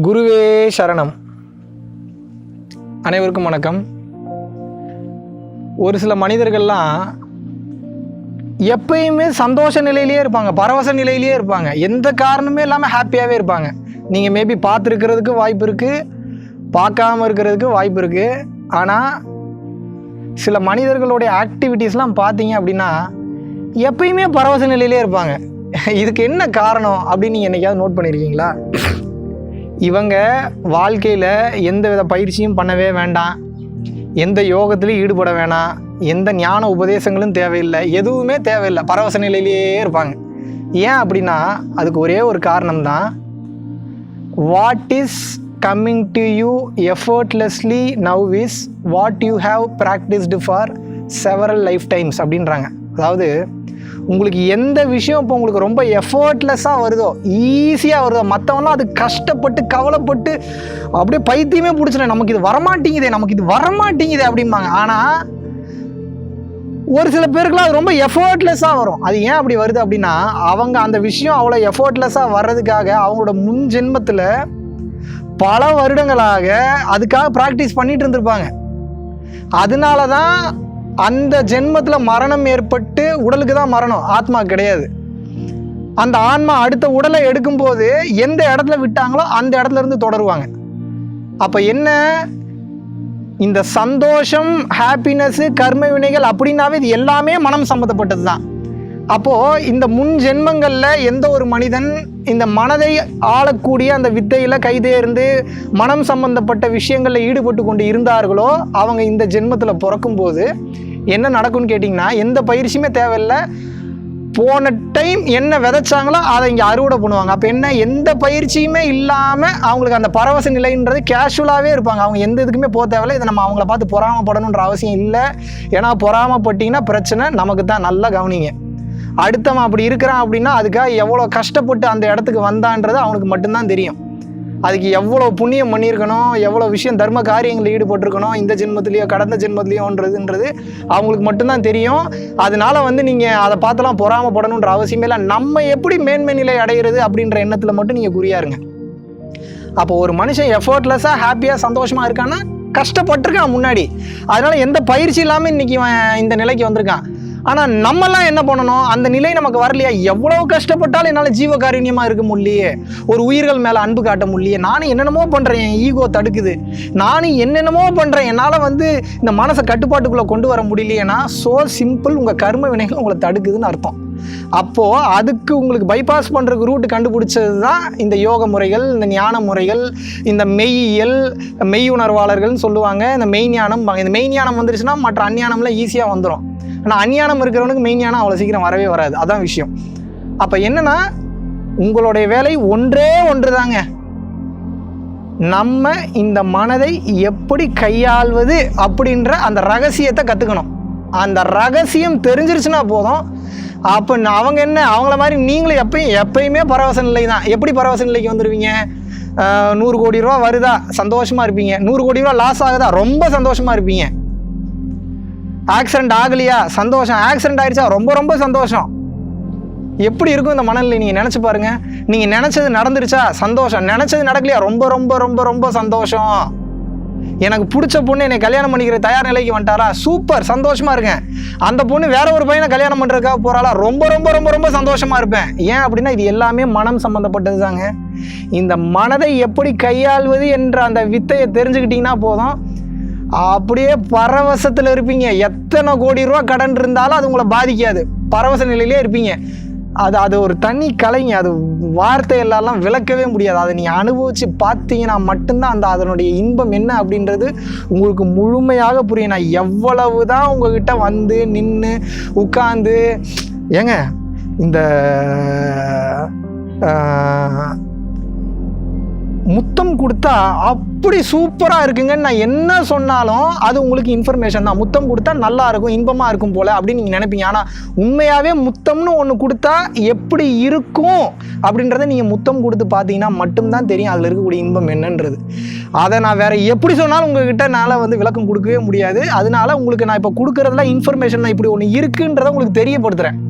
குருவே சரணம். அனைவருக்கும் வணக்கம். ஒரு சில மனிதர்கள்லாம் எப்பயுமே சந்தோஷ நிலையிலே இருப்பாங்க, பரவச நிலையிலே இருப்பாங்க, எந்த காரணமே இல்லாமல் ஹாப்பியாகவே இருப்பாங்க. நீங்கள் மேபி பார்த்துருக்கிறதுக்கு வாய்ப்பு இருக்குது, பார்க்காம இருக்கிறதுக்கு வாய்ப்பு இருக்குது. ஆனால் சில மனிதர்களுடைய ஆக்டிவிட்டீஸ்லாம் பார்த்தீங்க அப்படின்னா எப்பயுமே பரவச நிலையிலே இருப்பாங்க. இதுக்கு என்ன காரணம் அப்படின்னு நீங்கள் என்றைக்காவது நோட் பண்ணியிருக்கீங்களா? இவங்க வாழ்க்கையில் எந்த வித பயிற்சியும் பண்ணவே வேண்டாம், எந்த யோகத்துலையும் ஈடுபட வேணாம், எந்த ஞான உபதேசங்களும் தேவையில்லை, எதுவுமே தேவையில்லை, பரவச நிலையிலேயே இருப்பாங்க. ஏன் அப்படின்னா அதுக்கு ஒரே ஒரு காரணம்தான், what is coming to you effortlessly now is what you have practised for several lifetimes அப்படின்றாங்க. அதாவது உங்களுக்கு எந்த விஷயம் இப்போ உங்களுக்கு ரொம்ப எஃபர்ட்லெஸ்ஸாக வருதோ, ஈஸியாக வருதோ, மற்றவங்களாம் அது கஷ்டப்பட்டு கவலைப்பட்டு அப்படியே பைத்தியமே பிடிச்சிடும், நமக்கு இது வரமாட்டேங்குதே அப்படிம்பாங்க. ஆனால் ஒரு சில பேருக்குலாம் அது ரொம்ப எஃபர்ட்லெஸ்ஸாக வரும். அது ஏன் அப்படி வருது அப்படின்னா அவங்க அந்த விஷயம் அவ்வளோ எஃபர்ட்லெஸ்ஸாக வர்றதுக்காக அவங்களோட முன் ஜென்மத்தில் பல வருடங்களாக அதுக்காக ப்ராக்டிஸ் பண்ணிட்டு இருந்திருப்பாங்க. அதனால தான் அந்த ஜென்மத்தில் மரணம் ஏற்பட்டு, உடலுக்கு தான் மரணம், ஆத்மா கிடையாது. அந்த ஆன்மா அடுத்த உடலை எடுக்கும்போது எந்த இடத்துல விட்டாங்களோ அந்த இடத்துல இருந்து தொடருவாங்க. அப்போ என்ன, இந்த சந்தோஷம், ஹாப்பினஸ்ஸு, கர்ம வினைகள் அப்படின்னாவே இது எல்லாமே மனம் சம்மந்தப்பட்டது தான். அப்போது இந்த முன் ஜென்மங்களில் எந்த ஒரு மனிதன் இந்த மனதை ஆளக்கூடிய அந்த வித்தையில் கைதேர்ந்து மனம் சம்பந்தப்பட்ட விஷயங்களில் ஈடுபட்டு கொண்டு இருந்தார்களோ அவங்க இந்த ஜென்மத்தில் பிறக்கும்போது என்ன நடக்கும்னு கேட்டிங்கன்னா, எந்த பயிற்சியுமே தேவையில்லை, போன டைம் என்ன விதைச்சாங்களோ அதை இங்கே அறுவடை பண்ணுவாங்க. அப்போ என்ன, எந்த பயிற்சியுமே இல்லாமல் அவங்களுக்கு அந்த பரவச நிலைன்றது கேஷுவலாகவே இருப்பாங்க. அவங்க எந்த இதுக்குமே போக தேவையில்லை. இதை நம்ம அவங்கள பார்த்து பொறாமப்படணுன்ற அவசியம் இல்லை. ஏன்னா பொறாமப்பட்டிங்கன்னா பிரச்சனை நமக்கு தான். நல்லா கவனிங்க, அடுத்தவன் அப்படி இருக்கிறான் அப்படின்னா அதுக்காக எவ்வளோ கஷ்டப்பட்டு அந்த இடத்துக்கு வந்தான்றது அவனுக்கு மட்டும்தான் தெரியும். அதுக்கு எவ்வளோ புண்ணியம் பண்ணியிருக்கணும், எவ்வளோ விஷயம் தர்ம காரியங்களில் ஈடுபட்டிருக்கணும், இந்த ஜென்மத்திலேயோ கடந்த ஜென்மத்திலேயோன்றதுன்றது அவங்களுக்கு மட்டும்தான் தெரியும். அதனால நீங்கள் அதை பார்த்தலாம் பொறாமப்படணுன்ற அவசியமே இல்லை. நம்ம எப்படி மேன்மை நிலை அடைகிறது அப்படின்ற எண்ணத்தில் மட்டும் நீங்கள் குறியாருங்க. அப்போ ஒரு மனுஷன் எஃபர்ட்லெஸ்ஸாக ஹாப்பியாக சந்தோஷமாக இருக்கான்னா கஷ்டப்பட்டிருக்கான் முன்னாடி, அதனால எந்த பயிற்சி இல்லாமல் இன்றைக்கி இந்த நிலைக்கு வந்திருக்கான். ஆனால் நம்மலாம் என்ன பண்ணணும், அந்த நிலை நமக்கு வரலையா, எவ்வளோ கஷ்டப்பட்டாலும் என்னால் ஜீவகாருண்யமாக இருக்க முடியலையே, ஒரு உயிர்கள் மேலே அன்பு காட்ட முடியலையே, நானும் என்னென்னமோ பண்ணுறேன், என் ஈகோ தடுக்குது, நானும் என்னென்னமோ பண்ணுறேன், என்னால் இந்த மனசை கட்டுப்பாட்டுக்குள்ளே கொண்டு வர முடியலையேன்னா ஸோ சிம்பிள், உங்கள் கர்ம வினைகள் உங்களை தடுக்குதுன்னு அர்த்தம். அப்போது அதுக்கு உங்களுக்கு பைபாஸ் பண்ணுறதுக்கு ரூட்டு கண்டுபிடிச்சது தான் இந்த யோக முறைகள், இந்த ஞான முறைகள், இந்த மெய்யியல், மெய் உணர்வாளர்கள்னு சொல்லுவாங்க. இந்த மெய்ஞானம், இந்த மெய்ஞானம் வந்துருச்சுன்னா மற்ற அஞ்ஞானம்லாம் ஈஸியாக வந்துடும். ஆனால் அஞ்ஞானம் இருக்கிறவனுக்கு மெய்ஞானம் அவ்வளோ சீக்கிரம் வரவே வராது. அதான் விஷயம். அப்போ என்னன்னா, உங்களுடைய வேலை ஒன்றே ஒன்று தாங்க, நம்ம இந்த மனதை எப்படி கையாள்வது அப்படின்ற அந்த ரகசியத்தை கற்றுக்கணும். அந்த ரகசியம் தெரிஞ்சிருச்சுன்னா போதும். அப்போ அவங்க என்ன, அவங்கள மாதிரி நீங்களும் எப்பயுமே பரவச நிலை தான். எப்படி பரவச நிலைக்கு வந்துடுவீங்க? 100 கோடி ரூபா வருதா, சந்தோஷமாக இருப்பீங்க. 100 கோடி ரூபா லாஸ் ஆகுதா, ரொம்ப சந்தோஷமாக இருப்பீங்க. ஆக்சிடென்ட் ஆகலையா, சந்தோஷம். ஆக்சிடென்ட் ஆயிடுச்சா, ரொம்ப ரொம்ப சந்தோஷம். எப்படி இருக்கும் இந்த மனநிலை நீங்கள் நினச்சி பாருங்கள். நீங்கள் நினச்சது நடந்துருச்சா, சந்தோஷம். நினச்சது நடக்கலையா, ரொம்ப ரொம்ப ரொம்ப ரொம்ப சந்தோஷம். எனக்கு பிடிச்ச பொண்ணு என்னை கல்யாணம் பண்ணிக்கிற தயார் நிலைக்கு வந்துட்டாரா, சூப்பர், சந்தோஷமாக இருக்கேன். அந்த பொண்ணு வேற ஒரு பையனை கல்யாணம் பண்ணுறதுக்காக போகிறாளா, ரொம்ப ரொம்ப ரொம்ப ரொம்ப சந்தோஷமாக இருப்பேன். ஏன் அப்படின்னா இது எல்லாமே மனம் சம்மந்தப்பட்டது தாங்க. இந்த மனதை எப்படி கையாள்வது என்ற அந்த வித்தையை தெரிஞ்சுக்கிட்டிங்கன்னா போதும், அப்படியே பரவசத்தில் இருப்பீங்க. எத்தனை கோடி ரூபா கடன் இருந்தாலும் அது உங்களை பாதிக்காது, பரவச நிலையிலே இருப்பீங்க. அது ஒரு தனி கலைங்க, அது வார்த்தையெல்லாம் விளக்கவே முடியாது. அதை நீங்கள் அனுபவித்து பார்த்தீங்கன்னா மட்டும்தான் அதனுடைய இன்பம் என்ன அப்படின்றது உங்களுக்கு முழுமையாக புரியும். நான் எவ்வளவு தான் உங்ககிட்ட வந்து நின்று உட்காந்து, ஏங்க இந்த முத்தம் கொடுத்தா அப்படி சூப்பராக இருக்குங்கன்னு நான் என்ன சொன்னாலும் அது உங்களுக்கு இன்ஃபர்மேஷன் தான். முத்தம் கொடுத்தா நல்லா இருக்கும், இன்பமாக இருக்கும் போல் அப்படின்னு நீங்கள் நினைப்பீங்க. ஆனால் உண்மையாகவே முத்தம்னு ஒன்று கொடுத்தா எப்படி இருக்கும் அப்படின்றத நீங்கள் முத்தம் கொடுத்து பார்த்தீங்கன்னா மட்டும்தான் தெரியும் அதில் இருக்கக்கூடிய இன்பம் என்னன்றது. அதை நான் வேறு எப்படி சொன்னாலும் உங்கள்கிட்ட என்னால் விளக்கம் கொடுக்கவே முடியாது. அதனால உங்களுக்கு நான் இப்போ கொடுக்குறதுல இன்ஃபர்மேஷன் நான் இப்படி ஒன்று இருக்குன்றதை உங்களுக்கு தெரியப்படுத்துகிறேன்.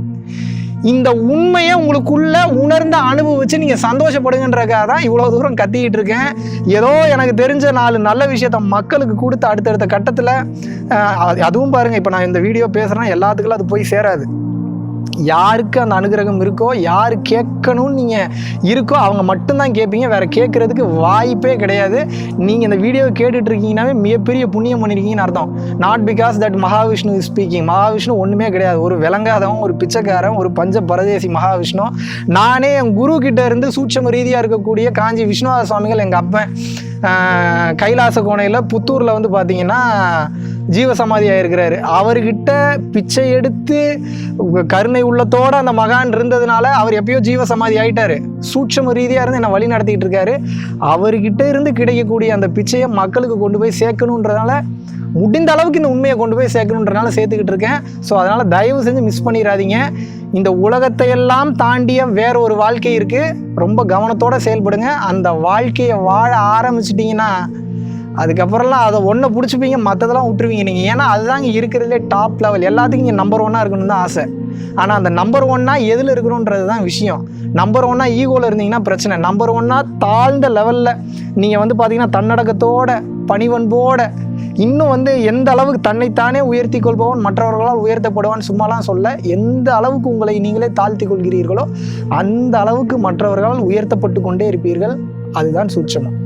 இந்த உண்மையை உங்களுக்குள்ள உணர்ந்த அனுபவிச்சு நீங்கள் சந்தோஷப்படுங்கன்றக்காக தான் இவ்வளோ தூரம் கத்திக்கிட்டு இருக்கேன். ஏதோ எனக்கு தெரிஞ்ச 4 நல்ல விஷயத்த மக்களுக்கு கொடுத்து அடுத்தடுத்த கட்டத்தில் அதுவும் பாருங்கள், இப்போ நான் இந்த வீடியோ பேசுகிறேன்னா எல்லாத்துக்கும் அது போய் சேராது. யாருக்கு அந்த அனுகிரகம் இருக்கோ, யார் கேட்கணும்னு நீங்கள் இருக்கோ அவங்க மட்டும்தான் கேட்பீங்க. வேறு கேட்குறதுக்கு வாய்ப்பே கிடையாது. நீங்கள் இந்த வீடியோ கேட்டுட்ருக்கீங்கன்னாவே மிகப்பெரிய புண்ணியம் பண்ணியிருக்கீங்கன்னு அர்த்தம். Not because that Mahavishnu is speaking. Mahavishnu ஒன்றுமே கிடையாது. ஒரு விளங்காதவன், ஒரு பிச்சைக்காரன், ஒரு பஞ்ச பரதேசி மகாவிஷ்ணு. நானே என் குரு கிட்ட இருந்து சூட்சம ரீதியாக இருக்கக்கூடிய காஞ்சி விஸ்வநாத சுவாமிகள் எங்கள் அப்பன் கைலாச கோணையில் புத்தூரில் வந்து பார்த்தீங்கன்னா ஜீவசமாதி ஆகிருக்கிறாரு. அவர்கிட்ட பிச்சை எடுத்து கருணை உள்ளத்தோடு அந்த மகான் இருந்ததுனால அவர் எப்பயோ ஜீவசமாதி ஆகிட்டார். சூட்சம ரீதியாக இருந்து என்னை வழி நடத்திக்கிட்டு இருக்காரு. அவர்கிட்ட இருந்து கிடைக்கக்கூடிய அந்த பிச்சையை மக்களுக்கு கொண்டு போய் சேர்க்கணுன்றதுனால, முடிந்த அளவுக்கு இந்த உண்மையை கொண்டு போய் சேர்க்கணுன்றனால சேர்த்துக்கிட்டு இருக்கேன். ஸோ அதனால் தயவு செஞ்சு மிஸ் பண்ணிடாதீங்க. இந்த உலகத்தை எல்லாம் தாண்டிய வேற ஒரு வாழ்க்கை இருக்குது. ரொம்ப கவனத்தோடு செயல்படுங்க. அந்த வாழ்க்கையை வாழ ஆரம்பிச்சிட்டிங்கன்னா அதுக்கப்புறம்லாம் அதை ஒன்றை பிடிச்சிப்பீங்க, மற்றதெல்லாம் விட்டுருவீங்க நீங்கள். ஏன்னா அதுதாங்க இருக்கிறதுலே டாப் லெவல். எல்லாத்துக்கும் இங்கே நம்பர் 1 இருக்கணும்னு தான் ஆசை. ஆனால் அந்த நம்பர் 1 எதில் இருக்கணுன்றது தான் விஷயம். நம்பர் 1 ஈகோவில் இருந்தீங்கன்னா பிரச்சனை. நம்பர் 1 தாழ்ந்த லெவலில் நீங்கள் வந்து பார்த்தீங்கன்னா தன்னடக்கத்தோட, பணிவன்போட, இன்னும் வந்து எந்த அளவுக்கு தன்னைத்தானே உயர்த்தி கொள்பவன் மற்றவர்களால் உயர்த்தப்படுவான்னு சும்மாலாம் சொல்ல, எந்த அளவுக்கு உங்களை நீங்களே தாழ்த்தி கொள்கிறீர்களோ அந்த அளவுக்கு மற்றவர்களால் உயர்த்தப்பட்டு கொண்டே இருப்பீர்கள். அதுதான் சூட்சமம்.